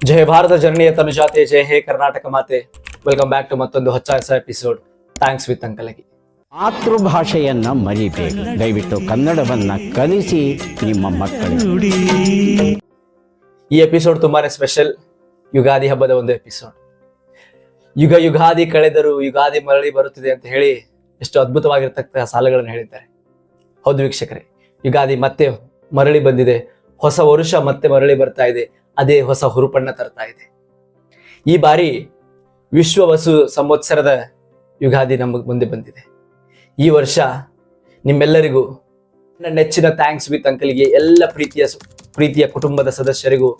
ಜಯ ಭಾರತ ಜನನೀಯ ತನುಜಾತೆ, ಜಯ ಹೇ ಕರ್ನಾಟಕ ಮಾತೆ. Welcome back to ಮತ್ತೊಂದು ಹೊಸ ಎಪಿಸೋಡ್ ಥ್ಯಾಂಕ್ಸ್ ವಿತ್ ಅಂಕಲಗಿ. ಮಾತೃಭಾಷೆಯನ್ನ ಮರಿಬೇಕು. ದಯವಿಟ್ಟು ಕನ್ನಡವನ್ನ ಕಲಿಸಿ ನಿಮ್ಮ ಮಕ್ಕಳು. ಈ ಎಪಿಸೋಡ್ ತುಂಬಾನೇ ಸ್ಪೆಷಲ್. ಯುಗಾದಿ ಹಬ್ಬದ ಒಂದು ಎಪಿಸೋಡ್. ಯುಗಾದಿ ಕಳೆದರೂ ಯುಗಾದಿ ಮರಳಿ ಬರುತ್ತಿದೆ ಅಂತ ಹೇಳಿ ಎಷ್ಟು ಅದ್ಭುತವಾಗಿರ್ತಕ್ಕ ಸಾಲುಗಳನ್ನು ಹೇಳಿದ್ದಾರೆ. ಹೌದು ವೀಕ್ಷಕರೇ, ಯುಗಾದಿ ಮತ್ತೆ ಮರಳಿ ಬಂದಿದೆ. ಹೊಸ ವರುಷ ಮತ್ತೆ ಮರಳಿ ಬರ್ತಾ ಇದೆ. ಅದೇ ಹೊಸ ಹುರುಪನ್ನ ತರ್ತಾ ಇದೆ. ಈ ಬಾರಿ ವಿಶ್ವ ವಸು ಸಂವತ್ಸರದ ಯುಗಾದಿ ನಮ್ಮ ಮುಂದೆ ಬಂದಿದೆ. ಈ ವರ್ಷ ನಿಮ್ಮೆಲ್ಲರಿಗೂ ನನ್ನ ನೆಚ್ಚಿನ ಥ್ಯಾಂಕ್ಸ್ ವಿತ್ ಅಂಕಲ್ಗೆ ಎಲ್ಲ ಪ್ರೀತಿಯ ಕುಟುಂಬದ ಸದಸ್ಯರಿಗೂ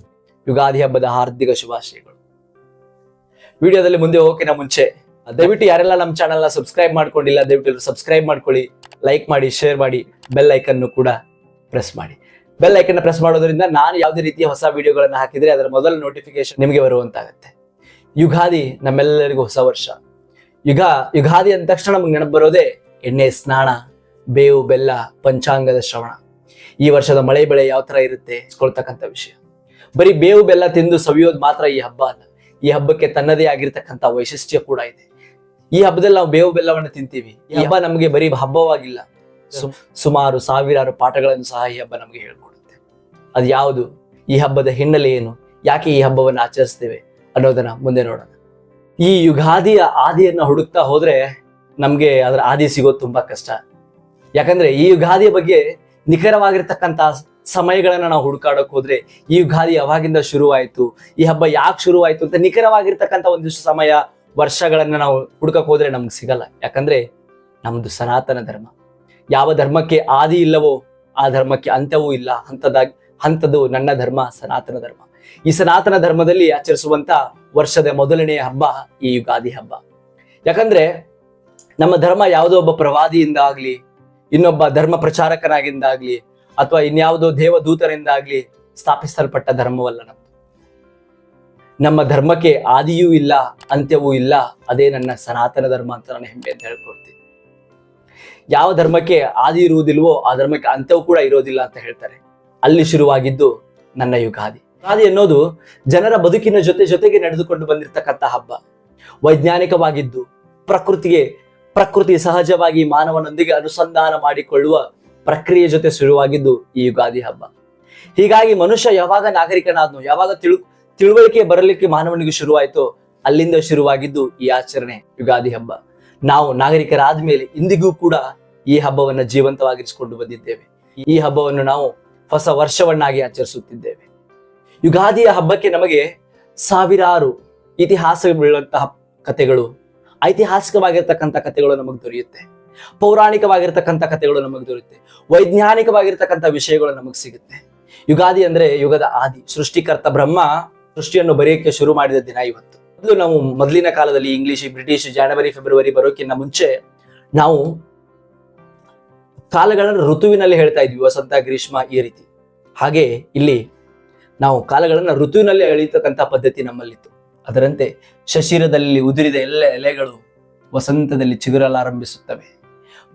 ಯುಗಾದಿ ಹಬ್ಬದ ಹಾರ್ದಿಕ ಶುಭಾಶಯಗಳು. ವಿಡಿಯೋದಲ್ಲಿ ಮುಂದೆ ಹೋಗೋಕಿನ ಮುಂಚೆ ದಯವಿಟ್ಟು ಯಾರೆಲ್ಲ ನಮ್ಮ ಚಾನಲ್ನ ಸಬ್ಸ್ಕ್ರೈಬ್ ಮಾಡ್ಕೊಂಡಿಲ್ಲ, ದಯವಿಟ್ಟು ಸಬ್ಸ್ಕ್ರೈಬ್ ಮಾಡ್ಕೊಳ್ಳಿ, ಲೈಕ್ ಮಾಡಿ, ಶೇರ್ ಮಾಡಿ, ಬೆಲ್ ಐಕನ್ ಕೂಡ ಪ್ರೆಸ್ ಮಾಡಿ. ಬೆಲ್ ಐಕನ್ ಪ್ರೆಸ್ ಮಾಡೋದ್ರಿಂದ ನಾನು ಯಾವುದೇ ರೀತಿಯ ಹೊಸ ವಿಡಿಯೋಗಳನ್ನ ಹಾಕಿದ್ರೆ ಅದರ ಮೊದಲ ನೋಟಿಫಿಕೇಶನ್ ನಿಮಗೆ ಬರುವಂತಾಗತ್ತೆ. ಯುಗಾದಿ ನಮ್ಮೆಲ್ಲರಿಗೂ ಹೊಸ ವರ್ಷ. ಯುಗಾದಿ ಅಂದ ತಕ್ಷಣ ನಮ್ಗೆ ನೆನಪು ಬರೋದೇ ಎಣ್ಣೆ ಸ್ನಾನ, ಬೇವು ಬೆಲ್ಲ, ಪಂಚಾಂಗದ ಶ್ರವಣ. ಈ ವರ್ಷದ ಮಳೆ ಬೆಳೆ ಯಾವ ತರ ಇರುತ್ತೆ ಇಸ್ಕೊಳ್ತಕ್ಕಂಥ ವಿಷಯ. ಬರೀ ಬೇವು ಬೆಲ್ಲ ತಿಂದು ಸವಿಯೋದು ಮಾತ್ರ ಈ ಹಬ್ಬ ಅಲ್ಲ. ಈ ಹಬ್ಬಕ್ಕೆ ತನ್ನದೇ ಆಗಿರ್ತಕ್ಕಂಥ ವೈಶಿಷ್ಟ್ಯ ಕೂಡ ಇದೆ. ಈ ಹಬ್ಬದಲ್ಲಿ ನಾವು ಬೇವು ಬೆಲ್ಲವನ್ನು ತಿಂತೀವಿ. ಈ ಹಬ್ಬ ನಮಗೆ ಬರೀ ಹಬ್ಬವಾಗಿಲ್ಲ, ಸುಮಾರು ಸಾವಿರಾರು ಪಾಠಗಳನ್ನು ಸಹ ಈ ಹಬ್ಬ ನಮಗೆ ಹೇಳ್ಕೊಡುತ್ತೆ. ಅದು ಯಾವುದು, ಈ ಹಬ್ಬದ ಹಿನ್ನೆಲೆ ಏನು, ಯಾಕೆ ಈ ಹಬ್ಬವನ್ನು ಆಚರಿಸ್ತೇವೆ ಅನ್ನೋದನ್ನ ಮುಂದೆ ನೋಡೋಣ. ಈ ಯುಗಾದಿಯ ಆದಿಯನ್ನ ಹುಡುಕ್ತಾ ಹೋದ್ರೆ ನಮ್ಗೆ ಅದರ ಆದಿ ಸಿಗೋದು ತುಂಬಾ ಕಷ್ಟ. ಯಾಕಂದ್ರೆ ಈ ಯುಗಾದಿಯ ಬಗ್ಗೆ ನಿಖರವಾಗಿರ್ತಕ್ಕಂಥ ಸಮಯಗಳನ್ನ ನಾವು ಹುಡುಕಾಡಕ್ ಹೋದ್ರೆ ಈ ಯುಗಾದಿ ಯಾವಾಗಿಂದ ಶುರುವಾಯಿತು, ಈ ಹಬ್ಬ ಯಾಕೆ ಶುರುವಾಯಿತು ಅಂತ ನಿಖರವಾಗಿರ್ತಕ್ಕಂಥ ಒಂದಿಷ್ಟು ಸಮಯ, ವರ್ಷಗಳನ್ನ ನಾವು ಹುಡುಕಕ್ ಹೋದ್ರೆ ನಮ್ಗೆ ಸಿಗಲ್ಲ. ಯಾಕಂದ್ರೆ ನಮ್ದು ಸನಾತನ ಧರ್ಮ. ಯಾವ ಧರ್ಮಕ್ಕೆ ಆದಿ ಇಲ್ಲವೋ ಆ ಧರ್ಮಕ್ಕೆ ಅಂತ್ಯವೂ ಇಲ್ಲ. ಅಂಥದ್ದು ನನ್ನ ಧರ್ಮ, ಸನಾತನ ಧರ್ಮ. ಈ ಸನಾತನ ಧರ್ಮದಲ್ಲಿ ಆಚರಿಸುವಂತ ವರ್ಷದ ಮೊದಲನೆಯ ಹಬ್ಬ ಈ ಯುಗಾದಿ ಹಬ್ಬ. ಯಾಕಂದ್ರೆ ನಮ್ಮ ಧರ್ಮ ಯಾವುದೋ ಒಬ್ಬ ಪ್ರವಾದಿಯಿಂದ ಆಗ್ಲಿ, ಇನ್ನೊಬ್ಬ ಧರ್ಮ ಪ್ರಚಾರಕನಾಗಿಂದಾಗ್ಲಿ, ಅಥವಾ ಇನ್ಯಾವುದೋ ದೇವದೂತರಿಂದಾಗ್ಲಿ ಸ್ಥಾಪಿಸಲ್ಪಟ್ಟ ಧರ್ಮವಲ್ಲ ನಮ್ದು. ನಮ್ಮ ಧರ್ಮಕ್ಕೆ ಆದಿಯೂ ಇಲ್ಲ, ಅಂತ್ಯವೂ ಇಲ್ಲ. ಅದೇ ನನ್ನ ಸನಾತನ ಧರ್ಮ ಅಂತ ನಾನು ಹೆಮ್ಮೆ ಅಂತ ಹೇಳ್ಕೊಡ್ತೀನಿ. ಯಾವ ಧರ್ಮಕ್ಕೆ ಆದಿ ಇರುವುದಿಲ್ವೋ ಆ ಧರ್ಮಕ್ಕೆ ಅಂತ್ಯವೂ ಕೂಡ ಇರೋದಿಲ್ಲ ಅಂತ ಹೇಳ್ತಾರೆ. ಅಲ್ಲಿ ಶುರುವಾಗಿದ್ದು ನನ್ನ ಯುಗಾದಿ. ಯುಗಾದಿ ಅನ್ನೋದು ಜನರ ಬದುಕಿನ ಜೊತೆಗೆ ನಡೆದುಕೊಂಡು ಬಂದಿರತಕ್ಕಂಥ ಹಬ್ಬ. ವೈಜ್ಞಾನಿಕವಾಗಿದ್ದು ಪ್ರಕೃತಿ ಸಹಜವಾಗಿ ಮಾನವನೊಂದಿಗೆ ಅನುಸಂಧಾನ ಮಾಡಿಕೊಳ್ಳುವ ಪ್ರಕ್ರಿಯೆ ಜೊತೆ ಶುರುವಾಗಿದ್ದು ಈ ಯುಗಾದಿ ಹಬ್ಬ. ಹೀಗಾಗಿ ಮನುಷ್ಯ ಯಾವಾಗ ನಾಗರಿಕನಾದ್ನೋ, ಯಾವಾಗ ತಿಳುವಳಿಕೆ ಬರಲಿಕ್ಕೆ ಮಾನವನಿಗೆ ಶುರುವಾಯಿತೋ ಅಲ್ಲಿಂದ ಶುರುವಾಗಿದ್ದು ಈ ಆಚರಣೆ ಯುಗಾದಿ ಹಬ್ಬ. ನಾವು ನಾಗರಿಕರಾದ ಮೇಲೆ ಇಂದಿಗೂ ಕೂಡ ಈ ಹಬ್ಬವನ್ನು ಜೀವಂತವಾಗಿರಿಸಿಕೊಂಡು ಬಂದಿದ್ದೇವೆ. ಈ ಹಬ್ಬವನ್ನು ನಾವು ಹೊಸ ವರ್ಷವನ್ನಾಗಿ ಆಚರಿಸುತ್ತಿದ್ದೇವೆ. ಯುಗಾದಿಯ ಹಬ್ಬಕ್ಕೆ ನಮಗೆ ಸಾವಿರಾರು ಇತಿಹಾಸವುಳ್ಳಂತಹ ಕಥೆಗಳು, ಐತಿಹಾಸಿಕವಾಗಿರ್ತಕ್ಕಂಥ ಕಥೆಗಳು ನಮಗೆ ದೊರೆಯುತ್ತೆ. ಪೌರಾಣಿಕವಾಗಿರ್ತಕ್ಕಂಥ ಕಥೆಗಳು ನಮಗೆ ದೊರೆಯುತ್ತೆ. ವೈಜ್ಞಾನಿಕವಾಗಿರ್ತಕ್ಕಂಥ ವಿಷಯಗಳು ನಮಗೆ ಸಿಗುತ್ತೆ. ಯುಗಾದಿ ಅಂದ್ರೆ ಯುಗದ ಆದಿ. ಸೃಷ್ಟಿಕರ್ತ ಬ್ರಹ್ಮ ಸೃಷ್ಟಿಯನ್ನು ಬರೆಯಕ್ಕೆ ಶುರು ಮಾಡಿದ ದಿನ ಇವತ್ತು. ನಾವು ಮೊದಲಿನ ಕಾಲದಲ್ಲಿ ಇಂಗ್ಲಿಷ್, ಬ್ರಿಟಿಷ್, ಜನವರಿ, ಫೆಬ್ರವರಿ ಬರೋಕ್ಕಿಂತ ಮುಂಚೆ ನಾವು ಕಾಲಗಳನ್ನು ಋತುವಿನಲ್ಲಿ ಹೇಳ್ತಾ ಇದ್ವಿ. ವಸಂತ, ಗ್ರೀಷ್ಮ, ಈ ರೀತಿ. ಹಾಗೆ ಇಲ್ಲಿ ನಾವು ಕಾಲಗಳನ್ನು ಋತುವಿನಲ್ಲಿ ಎಳೀತಕ್ಕಂಥ ಪದ್ಧತಿ ನಮ್ಮಲ್ಲಿತ್ತು. ಅದರಂತೆ ಶಶಿರದಲ್ಲಿ ಉದುರಿದ ಎಲ್ಲ ಎಲೆಗಳು ವಸಂತದಲ್ಲಿ ಚಿಗುರಲಾರಂಭಿಸುತ್ತವೆ.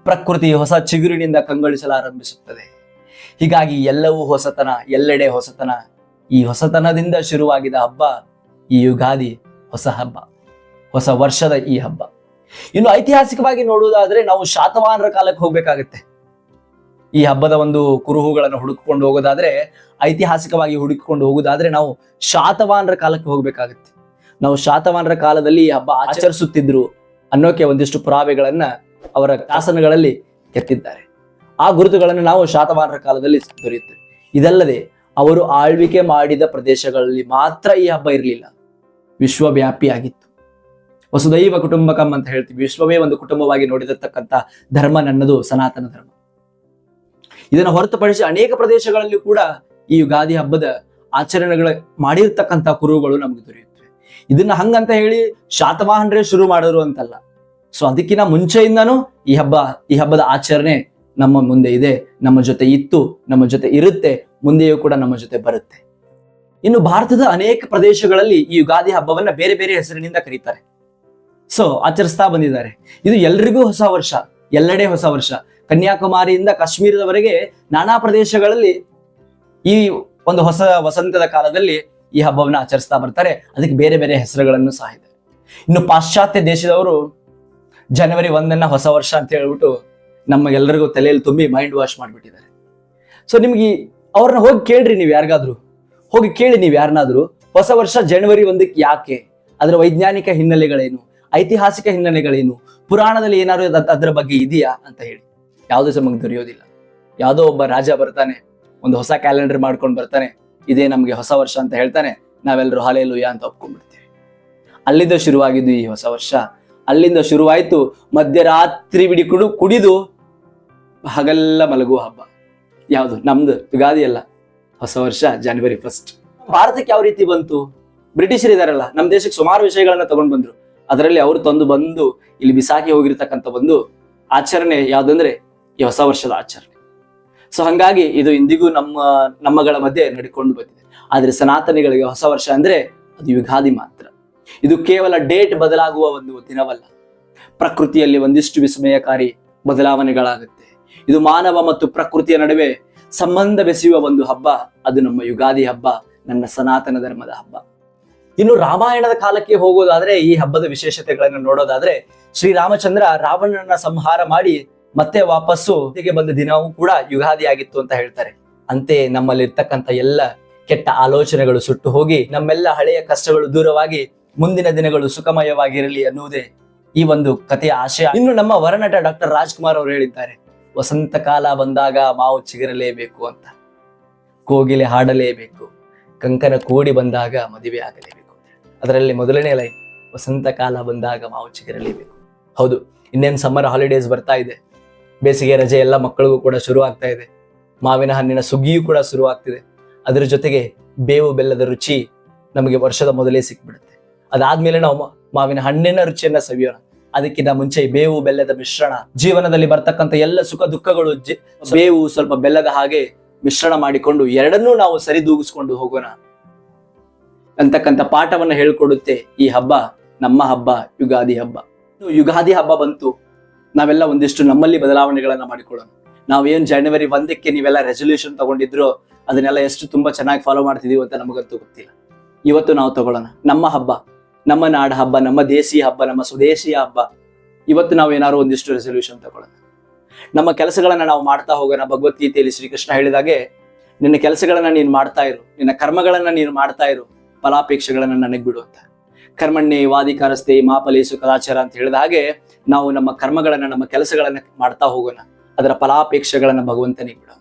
ಪ್ರಕೃತಿ ಹೊಸ ಚಿಗುರಿನಿಂದ ಕಂಗೊಳಿಸಲಾರಂಭಿಸುತ್ತದೆ. ಹೀಗಾಗಿ ಎಲ್ಲವೂ ಹೊಸತನ, ಎಲ್ಲೆಡೆ ಹೊಸತನ. ಈ ಹೊಸತನದಿಂದ ಶುರುವಾಗಿದ ಹಬ್ಬ ಈ ಯುಗಾದಿ. ಹೊಸ ಹಬ್ಬ, ಹೊಸ ವರ್ಷದ ಈ ಹಬ್ಬ. ಇನ್ನು ಐತಿಹಾಸಿಕವಾಗಿ ನೋಡುವುದಾದ್ರೆ ನಾವು ಶಾತವಾಹನರ ಕಾಲಕ್ಕೆ ಹೋಗ್ಬೇಕಾಗತ್ತೆ. ಈ ಹಬ್ಬದ ಒಂದು ಕುರುಹುಗಳನ್ನು ಹುಡುಕಿಕೊಂಡು ಹೋಗೋದಾದ್ರೆ, ಐತಿಹಾಸಿಕವಾಗಿ ಹುಡುಕಿಕೊಂಡು ಹೋಗೋದಾದ್ರೆ ನಾವು ಶಾತವಾಹನರ ಕಾಲಕ್ಕೆ ಹೋಗ್ಬೇಕಾಗತ್ತೆ. ನಾವು ಶಾತವಾಹನರ ಕಾಲದಲ್ಲಿ ಈ ಹಬ್ಬ ಆಚರಿಸುತ್ತಿದ್ರು ಅನ್ನೋಕೆ ಒಂದಿಷ್ಟು ಪುರಾವೆಗಳನ್ನ ಅವರ ಶಾಸನಗಳಲ್ಲಿ ಎತ್ತಿದ್ದಾರೆ. ಆ ಗುರುತುಗಳನ್ನು ನಾವು ಶಾತವಾಹನರ ಕಾಲದಲ್ಲಿ ದೊರೆಯುತ್ತೇವೆ. ಇದಲ್ಲದೆ ಅವರು ಆಳ್ವಿಕೆ ಮಾಡಿದ ಪ್ರದೇಶಗಳಲ್ಲಿ ಮಾತ್ರ ಈ ಹಬ್ಬ ಇರಲಿಲ್ಲ, ವಿಶ್ವವ್ಯಾಪಿಯಾಗಿತ್ತು. ವಸುದೈವ ಕುಟುಂಬಕಂ ಅಂತ ಹೇಳ್ತೀವಿ. ವಿಶ್ವವೇ ಒಂದು ಕುಟುಂಬವಾಗಿ ನೋಡಿರತಕ್ಕಂಥ ಧರ್ಮ ನನ್ನದು, ಸನಾತನ ಧರ್ಮ. ಇದನ್ನು ಹೊರತುಪಡಿಸಿ ಅನೇಕ ಪ್ರದೇಶಗಳಲ್ಲಿ ಕೂಡ ಈ ಯುಗಾದಿ ಹಬ್ಬದ ಆಚರಣೆಗಳ ಮಾಡಿರ್ತಕ್ಕಂಥ ಕುರುಹುಗಳು ನಮಗೆ ದೊರೆಯುತ್ತವೆ. ಇದನ್ನ ಹಂಗಂತ ಹೇಳಿ ಶಾತವಾಹನರೇ ಶುರು ಮಾಡಿದ್ರು ಅಂತಲ್ಲ. ಸೊ ಅದಕ್ಕಿಂತ ಮುಂಚೆಯಿಂದನೂ ಈ ಹಬ್ಬದ ಆಚರಣೆ ನಮ್ಮ ಮುಂದೆ ಇದೆ, ನಮ್ಮ ಜೊತೆ ಇತ್ತು, ನಮ್ಮ ಜೊತೆ ಇರುತ್ತೆ, ಮುಂದೆಯೂ ಕೂಡ ನಮ್ಮ ಜೊತೆ ಬರುತ್ತೆ. ಇನ್ನು ಭಾರತದ ಅನೇಕ ಪ್ರದೇಶಗಳಲ್ಲಿ ಈ ಯುಗಾದಿ ಹಬ್ಬವನ್ನ ಬೇರೆ ಬೇರೆ ಹೆಸರಿನಿಂದ ಕರೀತಾರೆ. ಸೊ ಆಚರಿಸ್ತಾ ಬಂದಿದ್ದಾರೆ. ಇದು ಎಲ್ರಿಗೂ ಹೊಸ ವರ್ಷ, ಎಲ್ಲೆಡೆ ಹೊಸ ವರ್ಷ. ಕನ್ಯಾಕುಮಾರಿಯಿಂದ ಕಾಶ್ಮೀರದವರೆಗೆ ನಾನಾ ಪ್ರದೇಶಗಳಲ್ಲಿ ಈ ಒಂದು ಹೊಸ ವಸಂತದ ಕಾಲದಲ್ಲಿ ಈ ಹಬ್ಬವನ್ನ ಆಚರಿಸ್ತಾ ಬರ್ತಾರೆ. ಅದಕ್ಕೆ ಬೇರೆ ಬೇರೆ ಹೆಸರುಗಳನ್ನು ಸಹ ಇದೆ. ಇನ್ನು ಪಾಶ್ಚಾತ್ಯ ದೇಶದವರು ಜನವರಿ 1 ಹೊಸ ವರ್ಷ ಅಂತ ಹೇಳ್ಬಿಟ್ಟು ನಮಗೆಲ್ಲರಿಗೂ ತಲೆಯಲ್ಲಿ ತುಂಬಿ ಮೈಂಡ್ ವಾಶ್ ಮಾಡ್ಬಿಟ್ಟಿದ್ದಾರೆ. ಸೊ ನಿಮ್ಗೆ ಅವ್ರನ್ನ ಹೋಗಿ ಕೇಳ್ರಿ, ನೀವು ಯಾರಿಗಾದ್ರೂ ಹೋಗಿ ಕೇಳಿ, ನೀವು ಯಾರನ್ನಾದ್ರೂ ಹೊಸ ವರ್ಷ ಜನವರಿ 1 ಯಾಕೆ, ಅದರ ವೈಜ್ಞಾನಿಕ ಹಿನ್ನೆಲೆಗಳೇನು, ಐತಿಹಾಸಿಕ ಹಿನ್ನೆಲೆಗಳೇನು, ಪುರಾಣದಲ್ಲಿ ಏನಾದ್ರು ಅದರ ಬಗ್ಗೆ ಇದೆಯಾ ಅಂತ ಹೇಳಿ. ಯಾವುದೂ ಸಹ ನಮಗೆ ದೊರೆಯೋದಿಲ್ಲ. ಯಾವುದೋ ಒಬ್ಬ ರಾಜ ಬರ್ತಾನೆ, ಒಂದು ಹೊಸ ಕ್ಯಾಲೆಂಡರ್ ಮಾಡ್ಕೊಂಡು ಬರ್ತಾನೆ, ಇದೇ ನಮ್ಗೆ ಹೊಸ ವರ್ಷ ಅಂತ ಹೇಳ್ತಾನೆ, ನಾವೆಲ್ಲರೂ ಹಾಲೆಲೂಯಾ ಅಂತ ಒಪ್ಕೊಂಡ್ಬಿಡ್ತೀವಿ. ಅಲ್ಲಿಂದ ಶುರುವಾಗಿದ್ದು ಈ ಹೊಸ ವರ್ಷ. ಅಲ್ಲಿಂದ ಶುರುವಾಯ್ತು ಮಧ್ಯರಾತ್ರಿ ಬಿಡಿ ಕುಡಿದು ಹಗಲ್ಲ ಮಲಗುವ ಹಬ್ಬ. ಯಾವುದು? ನಮ್ದು ಯುಗಾದಿ ಅಲ್ಲ, ಹೊಸ ವರ್ಷ ಜನವರಿ 1. ಭಾರತಕ್ಕೆ ಯಾವ ರೀತಿ ಬಂತು? ಬ್ರಿಟಿಷರು ಇದಾರಲ್ಲ, ನಮ್ಮ ದೇಶಕ್ಕೆ ಸುಮಾರು ವಿಷಯಗಳನ್ನ ತಗೊಂಡ್ ಬಂದ್ರು. ಅದರಲ್ಲಿ ಅವರು ತಂದು ಬಂದು ಇಲ್ಲಿ ಬಿಸಾಕಿ ಹೋಗಿರ್ತಕ್ಕಂಥ ಒಂದು ಆಚರಣೆ ಯಾವ್ದಂದ್ರೆ ಈ ಹೊಸ ವರ್ಷದ ಆಚರಣೆ. ಸೊ ಹಂಗಾಗಿ ಇದು ಇಂದಿಗೂ ನಮ್ಮಗಳ ಮಧ್ಯೆ ನಡ್ಕೊಂಡು ಬಂದಿದೆ. ಆದ್ರೆ ಸನಾತನಿಗಳಿಗೆ ಹೊಸ ವರ್ಷ ಅಂದ್ರೆ ಅದು ಯುಗಾದಿ ಮಾತ್ರ. ಇದು ಕೇವಲ ಡೇಟ್ ಬದಲಾಗುವ ಒಂದು ದಿನವಲ್ಲ. ಪ್ರಕೃತಿಯಲ್ಲಿ ಒಂದಿಷ್ಟು ವಿಸ್ಮಯಕಾರಿ ಬದಲಾವಣೆಗಳಾಗುತ್ತೆ. ಇದು ಮಾನವ ಮತ್ತು ಪ್ರಕೃತಿಯ ನಡುವೆ ಸಂಬಂಧ ಬೆಸೆಯುವ ಒಂದು ಹಬ್ಬ. ಅದು ನಮ್ಮ ಯುಗಾದಿ ಹಬ್ಬ, ನನ್ನ ಸನಾತನ ಧರ್ಮದ ಹಬ್ಬ. ಇನ್ನು ರಾಮಾಯಣದ ಕಾಲಕ್ಕೆ ಹೋಗೋದಾದ್ರೆ, ಈ ಹಬ್ಬದ ವಿಶೇಷತೆಗಳನ್ನು ನೋಡೋದಾದ್ರೆ, ಶ್ರೀರಾಮಚಂದ್ರ ರಾವಣನ ಸಂಹಾರ ಮಾಡಿ ಮತ್ತೆ ವಾಪಸ್ಸು ಬಂದ ದಿನವೂ ಕೂಡ ಯುಗಾದಿ ಆಗಿತ್ತು ಅಂತ ಹೇಳ್ತಾರೆ. ಅಂತೆ ನಮ್ಮಲ್ಲಿ ಇರ್ತಕ್ಕಂಥ ಎಲ್ಲ ಕೆಟ್ಟ ಆಲೋಚನೆಗಳು ಸುಟ್ಟು ಹೋಗಿ ನಮ್ಮೆಲ್ಲ ಹಳೆಯ ಕಷ್ಟಗಳು ದೂರವಾಗಿ ಮುಂದಿನ ದಿನಗಳು ಸುಖಮಯವಾಗಿರಲಿ ಅನ್ನುವುದೇ ಈ ಒಂದು ಕಥೆಯ ಆಶಯ. ಇನ್ನು ನಮ್ಮ ವರನಟ ಡಾಕ್ಟರ್ ರಾಜ್ಕುಮಾರ್ ಅವರು ಹೇಳಿದ್ದಾರೆ, ವಸಂತ ಕಾಲ ಬಂದಾಗ ಮಾವು ಚಿಗುರಲೇಬೇಕು ಅಂತ, ಕೋಗಿಲೆ ಹಾಡಲೇಬೇಕು, ಕಂಕನ ಕೂಡಿ ಬಂದಾಗ ಮದುವೆ ಆಗಲೇಬೇಕು. ಅದರಲ್ಲಿ ಮೊದಲನೇ ಲೈನ್ ವಸಂತ ಕಾಲ ಬಂದಾಗ ಮಾವು ಚಿಗುರಲೇಬೇಕು. ಹೌದು, ಇನ್ನೇನು ಸಮ್ಮರ್ ಹಾಲಿಡೇಸ್ ಬರ್ತಾ ಇದೆ. ಬೇಸಿಗೆ ರಜೆ ಎಲ್ಲ ಮಕ್ಕಳಿಗೂ ಕೂಡ ಶುರು ಆಗ್ತಾ ಇದೆ. ಮಾವಿನ ಹಣ್ಣಿನ ಸುಗ್ಗಿಯೂ ಕೂಡ ಶುರು ಆಗ್ತಿದೆ. ಅದರ ಜೊತೆಗೆ ಬೇವು ಬೆಲ್ಲದ ರುಚಿ ನಮಗೆ ವರ್ಷದ ಮೊದಲೇ ಸಿಕ್ಬಿಡುತ್ತೆ. ಅದಾದ್ಮೇಲೆ ನಾವು ಮಾವಿನ ಹಣ್ಣಿನ ರುಚಿಯನ್ನ ಸವಿಯೋಣ. ಅದಕ್ಕಿಂತ ಮುಂಚೆ ಬೇವು ಬೆಲ್ಲದ ಮಿಶ್ರಣ, ಜೀವನದಲ್ಲಿ ಬರ್ತಕ್ಕಂಥ ಎಲ್ಲ ಸುಖ ದುಃಖಗಳು ಬೇವು ಸ್ವಲ್ಪ ಬೆಲ್ಲದ ಹಾಗೆ ಮಿಶ್ರಣ ಮಾಡಿಕೊಂಡು ಎರಡನ್ನೂ ನಾವು ಸರಿದೂಗಿಸ್ಕೊಂಡು ಹೋಗೋಣ ಅಂತಕ್ಕಂಥ ಪಾಠವನ್ನ ಹೇಳ್ಕೊಡುತ್ತೆ ಈ ಹಬ್ಬ, ನಮ್ಮ ಹಬ್ಬ ಯುಗಾದಿ ಹಬ್ಬ. ಯುಗಾದಿ ಹಬ್ಬ ಬಂತು, ನಾವೆಲ್ಲ ಒಂದಿಷ್ಟು ನಮ್ಮಲ್ಲಿ ಬದಲಾವಣೆಗಳನ್ನ ಮಾಡಿಕೊಳ್ಳೋಣ. ನಾವೇನ್ ಜನವರಿ 1ಕ್ಕೆ ನೀವೆಲ್ಲ ರೆಸೊಲ್ಯೂಷನ್ ತಗೊಂಡಿದ್ರು ಅದನ್ನೆಲ್ಲ ಎಷ್ಟು ತುಂಬಾ ಚೆನ್ನಾಗಿ ಫಾಲೋ ಮಾಡ್ತಿದೀವಿ ಅಂತ ನಮಗಂತೂ ಗೊತ್ತಿಲ್ಲ. ಇವತ್ತು ನಾವು ತಗೊಳ್ಳೋಣ ನಮ್ಮ ಹಬ್ಬ, ನಮ್ಮ ನಾಡ ಹಬ್ಬ, ನಮ್ಮ ದೇಶೀಯ ಹಬ್ಬ, ನಮ್ಮ ಸ್ವದೇಶೀಯ ಹಬ್ಬ. ಇವತ್ತು ನಾವು ಏನಾದ್ರು ಒಂದಿಷ್ಟು ರೆಸೊಲ್ಯೂಷನ್ ತಗೊಳ್ಳೋಣ. ನಮ್ಮ ಕೆಲಸಗಳನ್ನ ನಾವು ಮಾಡ್ತಾ ಹೋಗೋಣ. ಭಗವದ್ಗೀತೆಯಲ್ಲಿ ಶ್ರೀಕೃಷ್ಣ ಹೇಳಿದಾಗೆ, ನಿನ್ನ ಕೆಲಸಗಳನ್ನ ನೀನು ಮಾಡ್ತಾ ಇರು, ನಿನ್ನ ಕರ್ಮಗಳನ್ನ ನೀನು ಮಾಡ್ತಾ ಇರು, ಫಲಾಪೇಕ್ಷೆಗಳನ್ನ ನನಗ್ ಬಿಡು ಅಂತ. ಕರ್ಮಣ್ಣೆ ವಾದಿಕಾರಸ್ತೆ ಮಾ ಫಲೇಸು ಕದಾಚಾರ ಅಂತ ಹೇಳಿದ ಹಾಗೆ ನಾವು ನಮ್ಮ ಕರ್ಮಗಳನ್ನ, ನಮ್ಮ ಕೆಲಸಗಳನ್ನ ಮಾಡ್ತಾ ಹೋಗೋಣ. ಅದರ ಫಲಾಪೇಕ್ಷೆಗಳನ್ನ ಭಗವಂತನಿಗೆ ಬಿಡೋಣ.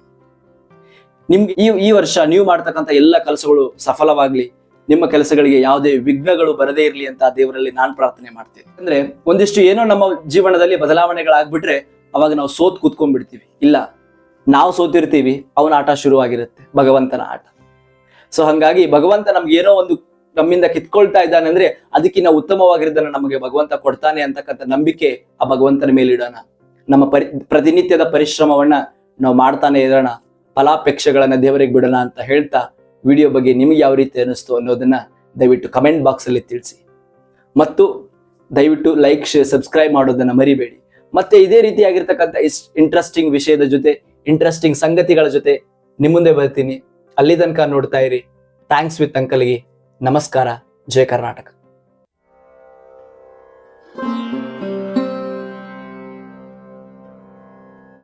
ನಿಮ್ಗೆ ಈ ವರ್ಷ ನೀವು ಮಾಡ್ತಕ್ಕಂಥ ಎಲ್ಲ ಕೆಲಸಗಳು ಸಫಲವಾಗ್ಲಿ, ನಿಮ್ಮ ಕೆಲಸಗಳಿಗೆ ಯಾವುದೇ ವಿಘ್ನಗಳು ಬರದೇ ಇರಲಿ ಅಂತ ದೇವರಲ್ಲಿ ನಾನು ಪ್ರಾರ್ಥನೆ ಮಾಡ್ತೇನೆ. ಅಂದ್ರೆ ಒಂದಿಷ್ಟು ಏನೋ ನಮ್ಮ ಜೀವನದಲ್ಲಿ ಬದಲಾವಣೆಗಳಾಗ್ಬಿಟ್ರೆ ಅವಾಗ ನಾವು ಸೋತ್ ಕೂತ್ಕೊಂಡ್ಬಿಡ್ತೀವಿ. ಇಲ್ಲ, ನಾವು ಸೋತಿರ್ತೀವಿ, ಅವನ ಆಟ ಶುರುವಾಗಿರುತ್ತೆ, ಭಗವಂತನ ಆಟ. ಸೊ ಹಂಗಾಗಿ ಭಗವಂತ ನಮ್ಗೆ ಏನೋ ಒಂದು ನಮ್ಮಿಂದ ಕಿತ್ಕೊಳ್ತಾ ಇದ್ದಾನೆ ಅಂದ್ರೆ ಅದಕ್ಕಿಂತ ಉತ್ತಮವಾಗಿರೋದನ್ನ ನಮಗೆ ಭಗವಂತ ಕೊಡ್ತಾನೆ ಅಂತಕ್ಕಂಥ ನಂಬಿಕೆ ಆ ಭಗವಂತನ ಮೇಲೆ ಇಡೋಣ. ನಮ್ಮ ಪ್ರತಿನಿತ್ಯದ ಪರಿಶ್ರಮವನ್ನ ನಾವು ಮಾಡ್ತಾನೆ ಇರೋಣ, ಫಲಾಪೇಕ್ಷೆಗಳನ್ನ ದೇವರಿಗೆ ಬಿಡೋಣ ಅಂತ ಹೇಳ್ತಾ, ವಿಡಿಯೋ ಬಗ್ಗೆ ನಿಮ್ಗೆ ಯಾವ ರೀತಿ ಅನಿಸ್ತು ಅನ್ನೋದನ್ನ ದಯವಿಟ್ಟು ಕಮೆಂಟ್ ಬಾಕ್ಸ್ ಅಲ್ಲಿ ತಿಳಿಸಿ. ಮತ್ತು ದಯವಿಟ್ಟು ಲೈಕ್, ಶೇರ್, ಸಬ್ಸ್ಕ್ರೈಬ್ ಮಾಡೋದನ್ನ ಮರಿಬೇಡಿ. ಮತ್ತೆ ಇದೇ ರೀತಿಯಾಗಿರ್ತಕ್ಕಂಥ ಇಂಟ್ರೆಸ್ಟಿಂಗ್ ವಿಷಯದ ಜೊತೆ, ಇಂಟ್ರೆಸ್ಟಿಂಗ್ ಸಂಗತಿಗಳ ಜೊತೆ ನಿಮ್ಮ ಮುಂದೆ ಬರ್ತೀನಿ. ಅಲ್ಲಿ ತನಕ ನೋಡ್ತಾ ಇರಿ ಥ್ಯಾಂಕ್ಸ್ ವಿತ್ ಅಂಕಲ್ಗೆ. ನಮಸ್ಕಾರ. ಜೈ ಕರ್ನಾಟಕ.